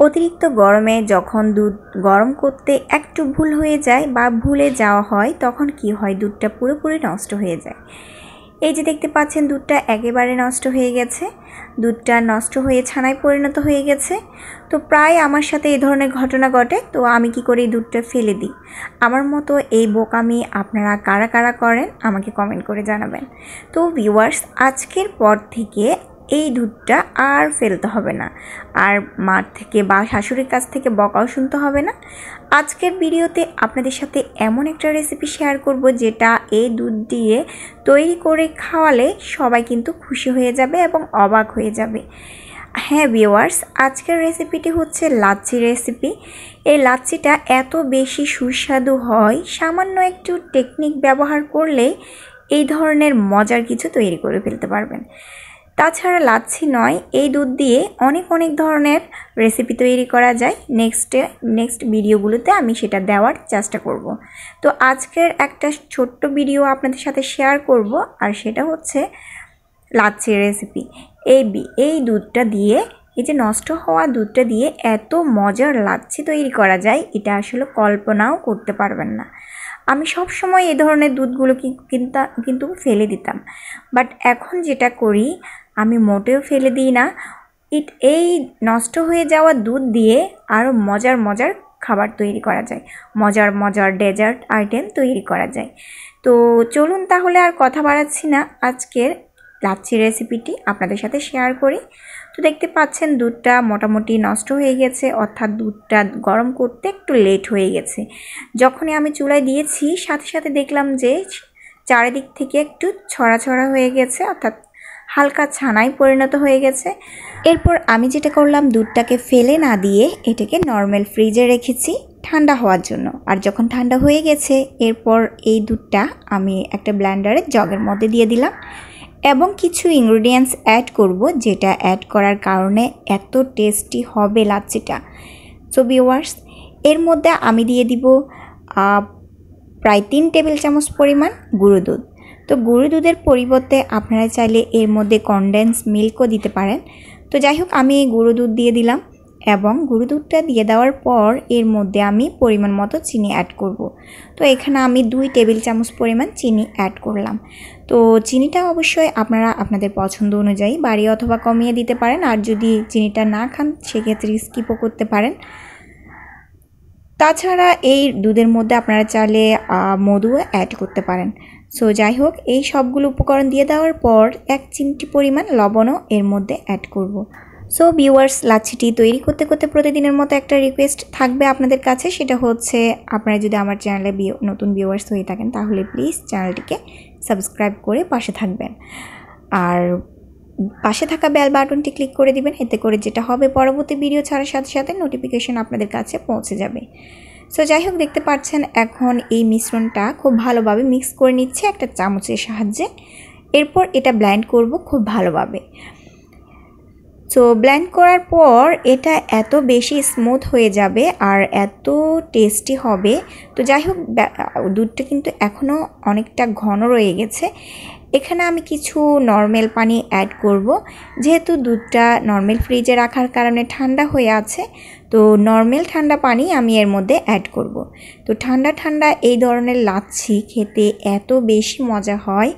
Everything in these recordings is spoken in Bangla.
অতিরিক্ত গরমে যখন দুধ গরম করতে একটু ভুল হয়ে যায় বা ভুলে যাওয়া হয় তখন কি হয়, দুধটা পুরোপুরি নষ্ট হয়ে যায়। এই যে দেখতে পাচ্ছেন দুধটা একেবারে নষ্ট হয়ে গেছে, দুধটা নষ্ট হয়ে ছানায় পরিণত হয়ে গেছে। তো প্রায় আমার সাথে এই ধরনের ঘটনা ঘটে। তো আমি কি করি, দুধটা ফেলে দিই। আমার মতো এই বোকামি আপনারা কারা কারা করেন আমাকে কমেন্ট করে জানাবেন। তো ভিউয়ার্স, আজকের পর থেকে এই দুধটা আর ফেলতে হবে না, আর মার থেকে বা শাশুড়ির কাছ থেকে বকাও শুনতে হবে না। আজকের ভিডিওতে আপনাদের সাথে এমন একটা রেসিপি শেয়ার করব যেটা এই দুধ দিয়ে তৈরি করে খাওয়ালে সবাই কিন্তু খুশি হয়ে যাবে এবং অবাক হয়ে যাবে। হ্যাঁ ভিউয়ার্স, আজকের রেসিপিটি হচ্ছে লাচ্ছি রেসিপি। এই লাচ্ছিটা এত বেশি সুস্বাদু হয়, সামান্য একটু টেকনিক ব্যবহার করলেই এই ধরনের মজার কিছু তৈরি করে ফেলতে পারবেন। তাছাড়া লাচ্ছি নয়, এই দুধ দিয়ে অনেক ধরনের রেসিপি তৈরি করা যায়। নেক্সট ভিডিওগুলোতে আমি সেটা দেওয়ার চেষ্টা করব। তো আজকের একটা ছোট্ট ভিডিও আপনাদের সাথে শেয়ার করব, আর সেটা হচ্ছে লাচ্ছির রেসিপি। এই দুধটা দিয়ে, এই যে নষ্ট হওয়া দুধটা দিয়ে এত মজার লাচ্ছি তৈরি করা যায়, এটা আসলে কল্পনাও করতে পারবেন না। আমি সব সময় এই ধরনের দুধগুলো কিন্তু ফেলে দিতাম, বাট এখন যেটা করি, আমি মোটেও ফেলে দিই না। এই নষ্ট হয়ে যাওয়া দুধ দিয়ে আরও মজার খাবার তৈরি করা যায়, মজার ডেজার্ট আইটেম তৈরি করা যায়। তো চলুন তাহলে আর কথা বাড়াচ্ছি না, আজকের লাচ্ছি রেসিপিটি আপনাদের সাথে শেয়ার করি। তো দেখতে পাচ্ছেন দুধটা মোটামুটি নষ্ট হয়ে গেছে, অর্থাৎ দুধটা গরম করতে একটু লেট হয়ে গেছে। যখনই আমি চুলায় দিয়েছি সাথে সাথে দেখলাম যে চারিদিক থেকে একটু ছড়া হয়ে গেছে, অর্থাৎ হালকা ছানায় পরিণত হয়ে গেছে। এরপর আমি যেটা করলাম, দুধটাকে ফেলে না দিয়ে এটাকে নর্মাল ফ্রিজে রেখেছি ঠান্ডা হওয়ার জন্য। আর যখন ঠান্ডা হয়ে গেছে, এরপর এই দুধটা আমি একটা ব্লেন্ডারের জগের মধ্যে দিয়ে দিলাম এবং কিছু ইনগ্রিডিয়েন্টস অ্যাড করব, যেটা অ্যাড করার কারণে এত টেস্টি হবে লাচ্ছিটা। সো ভিউয়ার্স, এর মধ্যে আমি দিয়ে দিব প্রায় 3 টেবিল চামচ পরিমাণ গুঁড়ো দুধ। তো গুঁড়ো দুধের পরিবর্তে আপনারা চাইলে এর মধ্যে কনডেন্স মিল্কও দিতে পারেন। তো যাই হোক, আমি গুঁড়ো দুধ দিয়ে দিলাম এবং গুঁড়ো দুধটা দিয়ে দেওয়ার পর এর মধ্যে আমি পরিমাণ মতো চিনি অ্যাড করব। তো এখানে আমি 2 টেবিল চামচ পরিমাণ চিনি অ্যাড করলাম। তো চিনিটা অবশ্যই আপনারা আপনাদের পছন্দ অনুযায়ী বাড়িয়ে অথবা কমিয়ে দিতে পারেন, আর যদি চিনিটা না খান সেক্ষেত্রে স্কিপও করতে পারেন। তাছাড়া এই দুধের মধ্যে আপনারা চাইলে মধুও অ্যাড করতে পারেন। সো যাই হোক, এই সবগুলো উপকরণ দিয়ে দেওয়ার পর 1 চিমটি পরিমাণ লবণও এর মধ্যে অ্যাড করব। সো ভিউয়ার্স, লাচ্ছিটি তৈরি করতে প্রতিদিনের মতো একটা রিকোয়েস্ট থাকবে আপনাদের কাছে, সেটা হচ্ছে আপনারা যদি আমার চ্যানেলে নতুন ভিউয়ার্স হয়ে থাকেন তাহলে প্লিজ চ্যানেলটিকে সাবস্ক্রাইব করে পাশে থাকবেন, আর পাশে থাকা বেল বাটনটি ক্লিক করে দিবেন। এতে করে যেটা হবে, পরবর্তী ভিডিও ছাড়ার সাথে সাথে নোটিফিকেশন আপনাদের কাছে পৌঁছে যাবে। সো যাই হোক, দেখতে পাচ্ছেন এখন এই মিশ্রণটা খুব ভালোভাবে মিক্স করে নিচ্ছে একটা চামচের সাহায্যে। এরপর এটা ব্লেন্ড করব খুব ভালোভাবে। সো ব্লেন্ড করার পর এটা এত বেশি স্মুথ হয়ে যাবে আর এত টেস্টি হবে। তো যাই হোক, দুধটা কিন্তু এখনও অনেকটা ঘন রয়ে গেছে। এখানে আমি কিছু নর্মাল পানি অ্যাড করব, যেহেতু দুধটা নর্মাল ফ্রিজে রাখার কারণে ঠান্ডা হয়ে আছে। তো নর্মাল ঠান্ডা পানি আমি এর মধ্যে অ্যাড করব। তো ঠান্ডা এই ধরনের লাচ্ছি খেতে এত বেশি মজা হয়,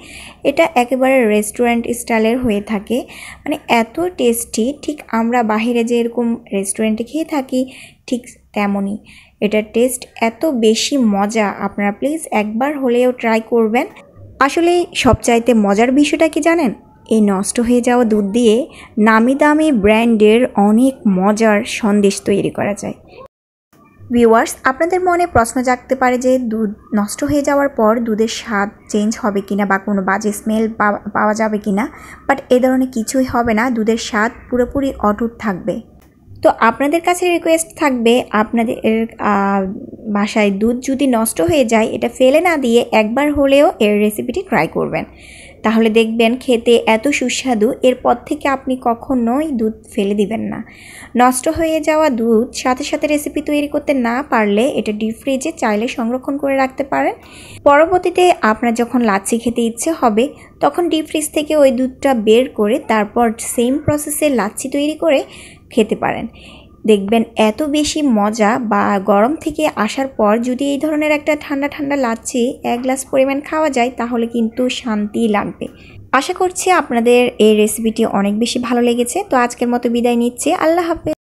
এটা একেবারে রেস্টুরেন্ট স্টাইলের হয়ে থাকে, মানে এত টেস্টি। ঠিক আমরা বাইরে যেরকম রেস্টুরেন্টে খেয়ে থাকি ঠিক তেমনই এটার টেস্ট, এত বেশি মজা। আপনারা প্লিজ একবার হলেও ট্রাই করবেন। আসলে সবচাইতে মজার বিষয়টা কি জানেন, এই নষ্ট হয়ে যাওয়া দুধ দিয়ে নামি দামি ব্র্যান্ডের অনেক মজার সন্দেশ তৈরি করা যায়। ভিউয়ার্স, আপনাদের মনে প্রশ্ন জাগতে পারে যে দুধ নষ্ট হয়ে যাওয়ার পর দুধের স্বাদ চেঞ্জ হবে কিনা বা কোনো বাজে স্মেল পাওয়া যাবে কিনা, বাট এ ধরনের কিছুই হবে না, দুধের স্বাদ পুরোপুরি অটুট থাকবে। তো আপনাদের কাছে রিকোয়েস্ট থাকবে, আপনাদের বাসায় দুধ যদি নষ্ট হয়ে যায় এটা ফেলে না দিয়ে একবার হলেও এর রেসিপিটি ট্রাই করবেন, তাহলে দেখবেন খেতে এত সুস্বাদু। এরপর থেকে আপনি কখনোই দুধ ফেলে দিবেন না। নষ্ট হয়ে যাওয়া দুধ সাথে সাথে রেসিপি তৈরি করতে না পারলে এটা ডিপ ফ্রিজে চাইলে সংরক্ষণ করে রাখতে পারেন। পরবর্তীতে আপনার যখন লাচ্ছি খেতে ইচ্ছে হবে তখন ডিপ ফ্রিজ থেকে ওই দুধটা বের করে তারপর সেম প্রসেসে লাচ্ছি তৈরি করে খেতে পারেন। দেখবেন এত বেশি মজা। বা গরম থেকে আসার পর যদি এই ধরনের একটা ঠান্ডা ঠান্ডা লাচ্ছি 1 গ্লাস পরিমাণ খাওয়া যায় তাহলে কিন্তু শান্তি লাগবে। আশা করছি আপনাদের এই রেসিপিটি অনেক বেশি ভালো লেগেছে। তো আজকের মতো বিদায় নিচ্ছি। আল্লাহ হাফেজ।